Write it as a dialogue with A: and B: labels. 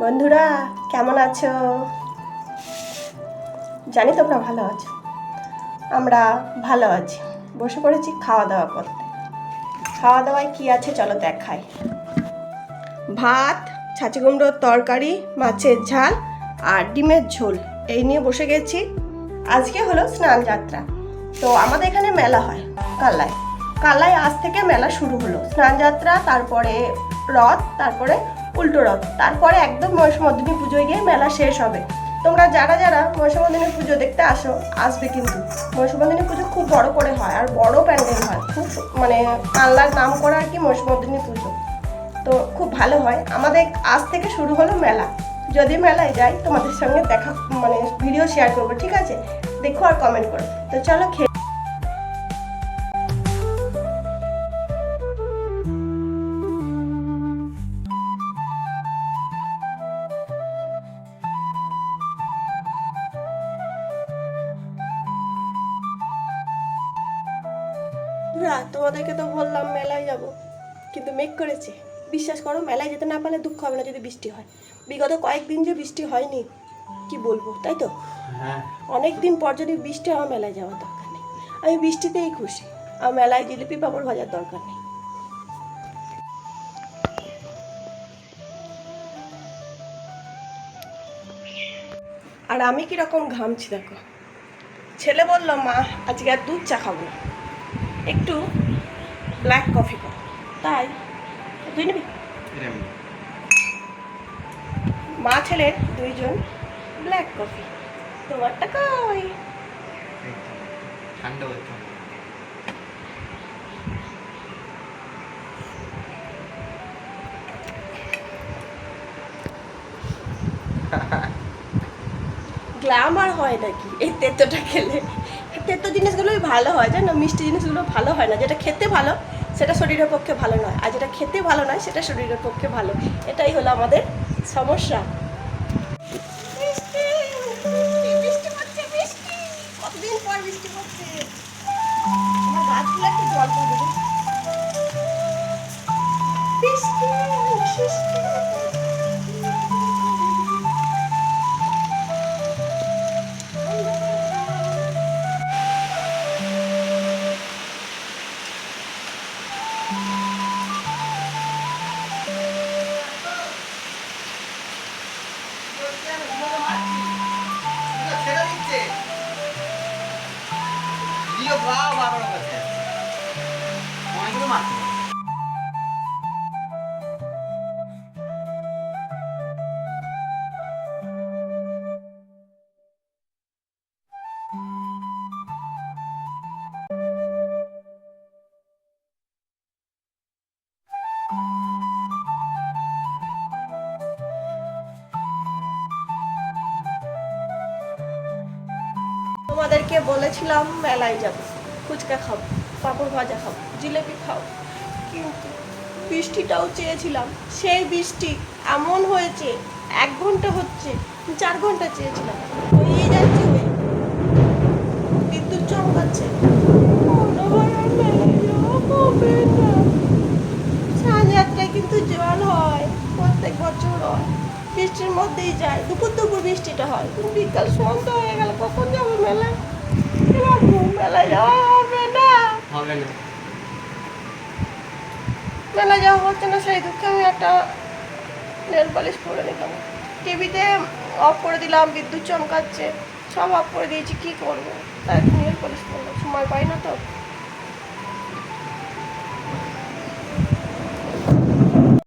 A: বন্ধুরা কেমন আছো? জানি তোমরা ভালো আছো। আমরা ভালো আছি। বসে পড়েছি খাওয়া দাওয়া করতে। খাওয়া দাওয়ায় কি আছে চলো দেখাই। ভাত, ছাঁচি কুমড়োর তরকারি, মাছের ঝাল আর ডিমের ঝোল এই নিয়ে বসে গেছি। আজকে হলো স্নান যাত্রা। তো আমাদের এখানে মেলা হয় কাল্লায়। কাল্লায় আজ থেকে মেলা শুরু হলো। স্নান যাত্রা, তারপরে রথ, তারপরে উল্টো রথ, তারপরে একদম মহিষমর্দিনী পুজোয় গিয়ে মেলা শেষ হবে। তোমরা যারা যারা মহিষমর্দিনী পুজো দেখতে আসবে কিন্তু মহিষমর্দিনী পুজো খুব বড় করে হয় আর বড় প্যান্ডেল হয়। খুব মানে কাল্লার নাম করা আর কি মহিষমর্দিনী পুজো। তো খুব ভালো হয়। আমাদের আজ থেকে শুরু হলো মেলা। যদি মেলায় যাই তোমাদের সঙ্গে দেখা ভিডিও শেয়ার করবো, ঠিক আছে? দেখো আর কমেন্ট করো। তো চলো খেয়ে তোমাদেরকে তো বললাম মেলায় যাব, কিন্তু মেঘ করেছে। বিশ্বাস করো, মেলায় যেতে না পারলে দুঃখ হবে না যদি বৃষ্টি হয়। বিগত কয়েকদিন যে বৃষ্টি হয়নি কি বলবো, তাই তো? অনেক দিন পর যদি বৃষ্টি হয় মেলায় যাওয়ার দরকার নেই। আমি বৃষ্টিতেই খুশি। আর মেলায় জিলিপি পাপড় ভাজার দরকার নেই। আর আমি কিরকম ঘামছি দেখো। ছেলে বললো মা আজকে আর দুধ চা খাবো না, একটু ব্ল্যাক কফি কর। তাই তুই নিবি? মা ছেলের দুইজন ব্ল্যাক কফি। তোমারটা কই?
B: ঠান্ডা হচ্ছে।
A: গ্ল্যামার হয় নাকি এই তেতোটা খেলে? তেতো জিনিসগুলোই ভালো হয়, জানো? মিষ্টি জিনিসগুলো ভালো হয় না। যেটা খেতে ভালো সেটা শরীরের পক্ষে ভালো নয়, আর যেটা খেতে ভালো নয় সেটা শরীরের পক্ষে ভালো। এটাই হলো আমাদের সমস্যা। কতদিন পর বৃষ্টি পড়ছে। আমার গাছগুলো একটু জল পাবে। বৃষ্টি তোমাদেরকে বলেছিলাম মেলায় যাব, ফুচকা খাবো, পাঁপড় ভাজা খাবো, জিলেপি খাবো, কিন্তু বৃষ্টিটাও চেয়েছিলাম। সেই বৃষ্টি এমন হয়েছে 1 ঘন্টা হচ্ছে, 4 ঘন্টা চেয়েছিলাম হয়ে যাচ্ছে। হয়ে বিদ্যুৎ চমকাচ্ছে। সারারাত্রে কিন্তু জল হয়, প্রত্যেক বছর হয়। বৃষ্টির মধ্যেই যায়, দুপুর দুপুর বৃষ্টিটা হয়, কিন্তু বিকাল সন্ধ্য হয়ে গেল। কখন যাবো মেলায়? মেলায় যাওয়া হবে না। মেলায় যাওয়া হচ্ছে না, সেই দুঃখে আমি একটা নেল পালিশ পরে নিলাম। টিভিতে অফ করে দিলাম, বিদ্যুৎ চমকাচ্ছে, সব অফ করে দিয়েছি। কি করবো? তাই নেল পালিশ পরলাম, সময় পাই না তো।